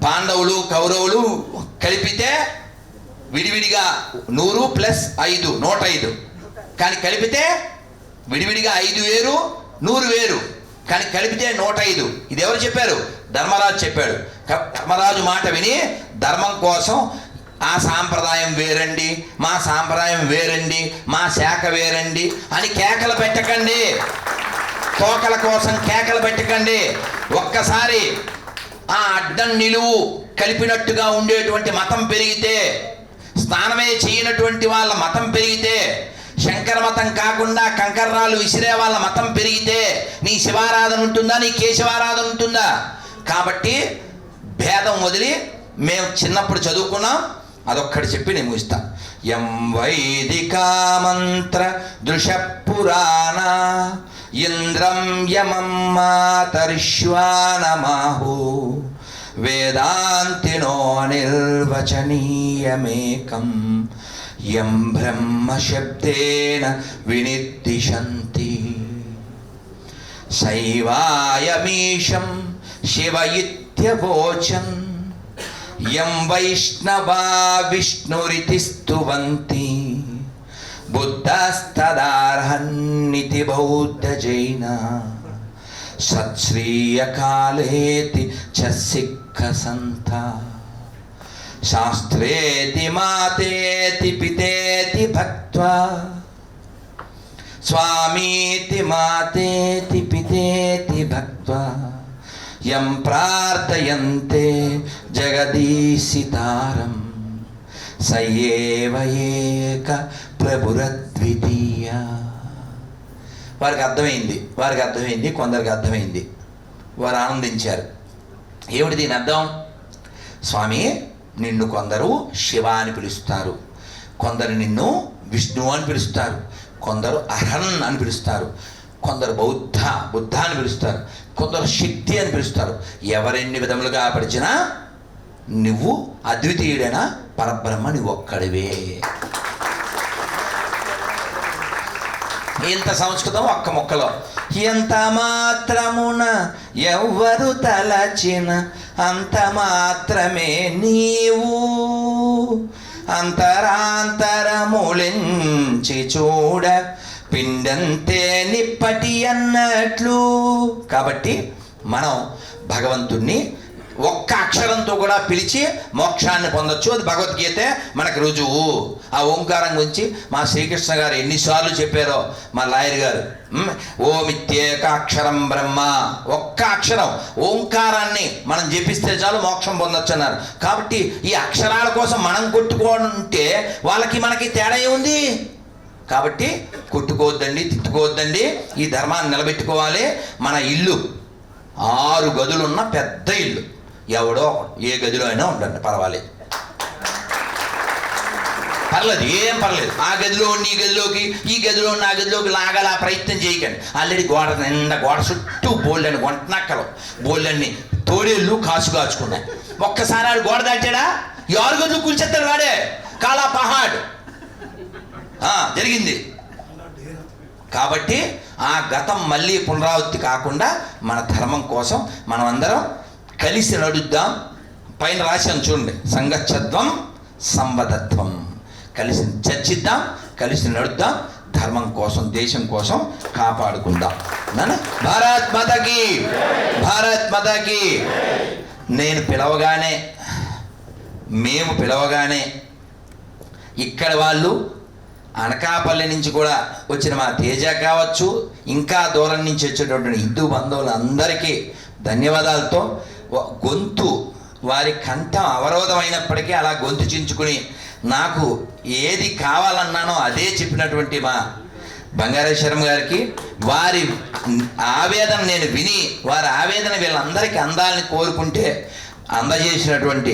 పాండవులు కౌరవులు కలిపితే విడివిడిగా 100 + 5 105, కానీ కలిపితే విడివిడిగా 5 వేరు 100 వేరు, కానీ కలిపితే 105. ఇది ఎవరు చెప్పారు? ధర్మరాజు చెప్పాడు. ధర్మరాజు మాట విని ధర్మం కోసం ఆ సాంప్రదాయం వేరండి, మా సాంప్రదాయం వేరండి, మా శాఖ వేరండి అని కేకలు పెట్టకండి. తోకల కోసం కేకలు పెట్టకండి. ఒక్కసారి ఆ అడ్డం నిలువు కలిపినట్టుగా ఉండేటువంటి మతం పెరిగితే, స్నానమే చేయనటువంటి వాళ్ళ మతం పెరిగితే, శంకర మతం కాకుండా కంకర్రాలు విసిరే వాళ్ళ మతం పెరిగితే నీ శివారాధన ఉంటుందా? నీ కేశవారాధన ఉంటుందా? కాబట్టి భేదం వదిలి మేము చిన్నప్పుడు చదువుకున్నాం, అదొక్కటి చెప్పి నేను ముగిస్తా. యం వైదికా మంత్ర దృశ పురాణ ఇంద్రం యమం మాతరిష్వానమాహు వేదాంతినో నిర్వచనీయమేకం యం బ్రహ్మ శబ్దేన వినిర్దిశంతి శైవాయమీశం శివ ఇత్యవోచన్ యం వైష్ణవా విష్ణురితి స్తువంతి బుద్ధస్తదార్హన్నితి బౌద్ధ జైన సత్శ్రీయకాలేతి చ సిక్క సంత శాస్త్రేతి మాతేతి పితేతి భక్త్వా స్వామీతి మాతేతి పితేతి భక్త్వా యం ప్రార్థయంతే జగదీశితారం సయేవ ఏక ప్రభురద్వితీయ. వారికి అర్థమైంది, కొందరికి అర్థమైంది. వారు ఆనందించారు. ఏమిటి దీని అర్థం? స్వామి, నిన్ను కొందరు శివ అని పిలుస్తారు, కొందరు నిన్ను విష్ణువు అని పిలుస్తారు, కొందరు అహన్ అని పిలుస్తారు, కొందరు బుద్ధ అని పిలుస్తారు, కొందరు శక్తి అని పిలుస్తారు. ఎవరెన్ని విధములుగా పిలిచినా నువ్వు అద్వితీయుడైన పరబ్రహ్మ, నువ్వు ఒక్కడివే. ఇంత సంస్కృతం ఒక్క ముక్కలో. ఎంత మాత్రమున ఎవ్వరు తలచిన అంత మాత్రమే నీవు అంతరాంతరములించి చూడ పిండంతే నిప్పటి అన్నట్లు. కాబట్టి మనం భగవంతుణ్ణి ఒక్క అక్షరంతో కూడా పిలిచి మోక్షాన్ని పొందొచ్చు. అది భగవద్గీత మనకు రుజువు. ఆ ఓంకారం గురించి మా శ్రీకృష్ణ గారు ఎన్నిసార్లు చెప్పారో మా లాయర్ గారు. ఓమిత్యేకాక్షరం బ్రహ్మ, ఒక్క అక్షరం ఓంకారాన్ని మనం జపిస్తే చాలు మోక్షం పొందొచ్చు అన్నారు. కాబట్టి ఈ అక్షరాల కోసం మనం కొట్టుకుంటే వాళ్ళకి మనకి తేడా ఏముంది? కాబట్టి కొట్టుకోవద్దండి, తిట్టుకోవద్దండి, ఈ ధర్మాన్ని నిలబెట్టుకోవాలి. మన ఇల్లు 6 గదులున్న పెద్ద ఇల్లు, ఎవడో ఏ గదిలో అయినా ఉండండి, పర్వాలేదు, ఏం పర్లేదు. ఆ గదిలో ఉండి ఈ గదిలోకి, ఈ గదిలో ఉన్న ఆ గదిలోకి లాగాల ప్రయత్నం చేయకండి. ఆల్రెడీ గోడ నిండా, గోడ చుట్టూ బోల్డని వంటనక్కలు, బోల్డన్ని తోడేళ్ళు కాచుకున్నాయి. ఒక్కసారి ఆడు గోడ దాటాడా 6 గదులు కూల్చేస్తాడు వాడే. కాలా పహాడ్ జరిగింది. కాబట్టి ఆ గతం మళ్ళీ పునరావృత్తి కాకుండా మన ధర్మం కోసం మనం అందరం కలిసి నడుద్దాం. పైన రాశాను చూడండి, సంగచ్చత్వం సంవదత్వం. కలిసి చర్చిద్దాం, కలిసి నడుద్దాం, ధర్మం కోసం, దేశం కోసం కాపాడుకుందాం. భారత్ మాతాకి, భారత్ మాతాకి. నేను పిలవగానే, మేము పిలవగానే ఇక్కడ వాళ్ళు అనకాపల్లి నుంచి కూడా వచ్చిన మా తేజ కావచ్చు, ఇంకా దూరం నుంచి వచ్చేటటువంటి హిందూ బంధువులు అందరికీ ధన్యవాదాలతో, గొంతు వారి కంఠం అవరోధమైనప్పటికీ అలా గొంతు చించుకుని నాకు ఏది కావాలన్నానో అదే చెప్పినటువంటి మా బంగారేశ్వరం గారికి, వారి ఆవేదన నేను విని వారి ఆవేదన వీళ్ళందరికీ అందాలని కోరుకుంటే అందజేసినటువంటి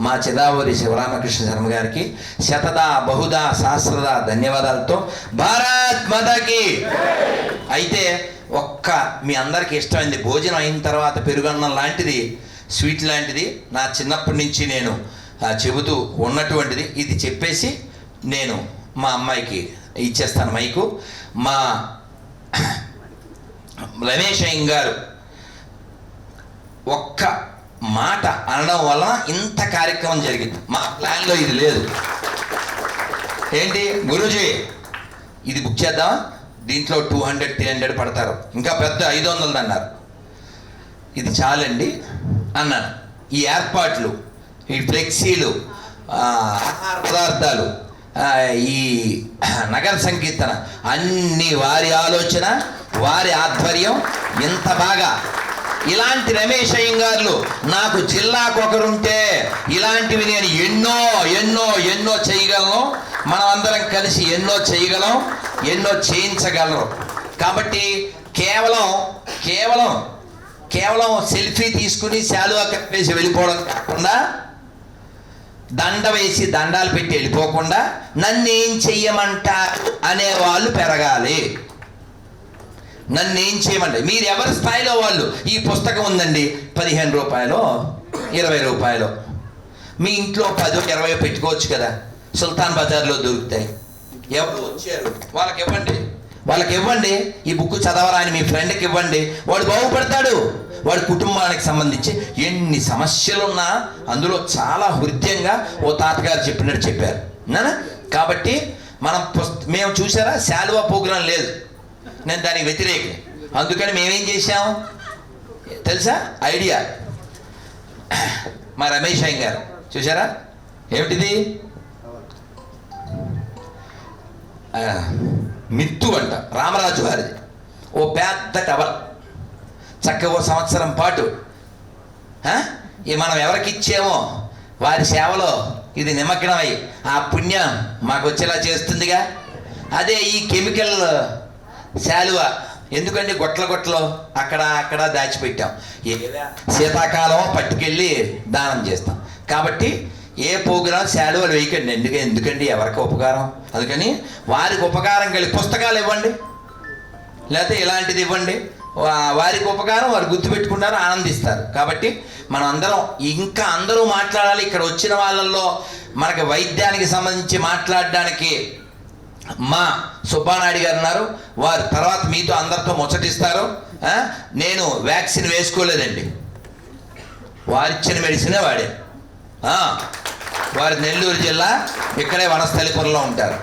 మా చిదావూరి శివరామకృష్ణ శర్మ గారికి శతదా బహుదా సహస్రదా ధన్యవాదాలతో భారత్ మాతాకి. అయితే ఒక్క మీ అందరికీ ఇష్టమైంది, భోజనం అయిన తర్వాత పెరుగన్నం లాంటిది, స్వీట్ లాంటిది, నా చిన్నప్పటి నుంచి నేను చెబుతూ ఉన్నటువంటిది. ఇది చెప్పేసి నేను మా అమ్మాయికి ఇచ్చేస్తాను మైకు. మా రమేష్ అయ్య గారు ఒక్క మాట అనడం వలన ఇంత కార్యక్రమం జరిగింది. మా ప్లాన్లో ఇది లేదు. ఏంటి గురూజీ ఇది బుక్ చేద్దాం, దీంట్లో 200-300 పడతారు, ఇంకా పెద్ద 500 అన్నారు. ఇది చాలండి అన్నాను. ఈ ఏర్పాట్లు, ఈ ఫ్లెక్సీలు, ఆహార పదార్థాలు, ఈ నగర సంకీర్తన అన్నీ వారి ఆలోచన, వారి ఆధ్వర్యం. ఇంత బాగా ఇలాంటి రమేష్ అయ్యంగార్లు నాకు జిల్లాకు ఒకరుంటే ఇలాంటివి నేను ఎన్నో ఎన్నో ఎన్నో చేయగలను. మనం అందరం కలిసి ఎన్నో చేయగలం, ఎన్నో చేయించగలరు. కాబట్టి కేవలం సెల్ఫీ తీసుకుని శాలువా కప్పేసి వెళ్ళిపోవడం కాకుండా, దండ వేసి దండాలు పెట్టి వెళ్ళిపోకుండా నన్నేం చెయ్యమంట అనేవాళ్ళు పెరగాలి. నన్నేం చేయమంటే మీరు ఎవరి స్థాయిలో వాళ్ళు. ఈ పుస్తకం ఉందండి, 15 రూపాయలు 20 రూపాయలు, మీ ఇంట్లో 10-20 పెట్టుకోవచ్చు కదా, సుల్తాన్ బజార్లో దొరుకుతాయి. ఎవరు వచ్చారు వాళ్ళకి ఇవ్వండి. ఈ బుక్ చదవరా అని మీ ఫ్రెండ్కి ఇవ్వండి, వాడు బాగుపడతాడు. వాడి కుటుంబానికి సంబంధించి ఎన్ని సమస్యలున్నా అందులో చాలా హృదయంగా ఓ తాతగారు చెప్పినట్టు చెప్పారు నాన్న. కాబట్టి మేము చూసారా శాలువా ప్రోగ్రాం లేదు, నేను దానికి వ్యతిరేకం. అందుకని మేమేం చేశాం తెలుసా ఐడియా, మా రమేష్ అయ్య గారు చూసారా ఏమిటిది మిత్తు అంట, రామరాజు గారిది. ఓ పెద్ద టవల్, చక్కగా 1 సంవత్సరం పాటు మనం ఎవరికి ఇచ్చామో వారి సేవలో ఇది నిమగ్నమై ఆ పుణ్యం మాకు వచ్చేలా చేస్తుందిగా. అదే ఈ కెమికల్ శాలువా ఎందుకండి గొట్టలు అక్కడ దాచిపెట్టాం, శీతాకాలం పట్టుకెళ్ళి దానం చేస్తాం. కాబట్టి ఏ ప్రోగ్రాం శాలువాలు వేయకండి. ఎందుకండి ఎవరికి ఉపకారం. అందుకని వారికి ఉపకారం కలిగి పుస్తకాలు ఇవ్వండి, లేకపోతే ఇలాంటిది ఇవ్వండి. వారికి ఉపకారం వారు గుర్తుపెట్టుకుంటారు, ఆనందిస్తారు. కాబట్టి మనం ఇంకా అందరూ మాట్లాడాలి. ఇక్కడ వచ్చిన వాళ్ళల్లో మనకి వైద్యానికి సంబంధించి మాట్లాడడానికి మా సుబ్బానాయుడు గారు ఉన్నారు. వారు తర్వాత మీతో అందరితో ముచ్చటిస్తారు. నేను వ్యాక్సిన్ వేసుకోలేదండి, వారిచ్చిన మెడిసినే వాడే. వారి నెల్లూరు జిల్లా, ఇక్కడే వనస్థలిపురంలో ఉంటారు.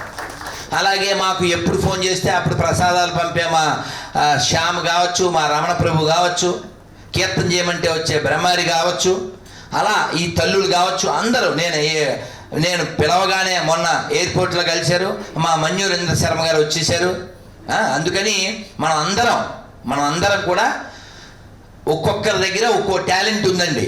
అలాగే మాకు ఎప్పుడు ఫోన్ చేస్తే అప్పుడు ప్రసాదాలు పంపే మా శ్యామ్ కావచ్చు, మా రమణ ప్రభు కావచ్చు, కీర్తన చేయమంటే వచ్చే బ్రహ్మారి కావచ్చు, అలా ఈ తల్లులు కావచ్చు, అందరూ నేను పిలవగానే మొన్న ఎయిర్పోర్ట్లో కలిశారు. మా మన్యూరేంద్ర శర్మ గారు వచ్చేసారు. అందుకని మనం అందరం కూడా ఒక్కొక్కరి దగ్గర ఒక్కో టాలెంట్ ఉందండి.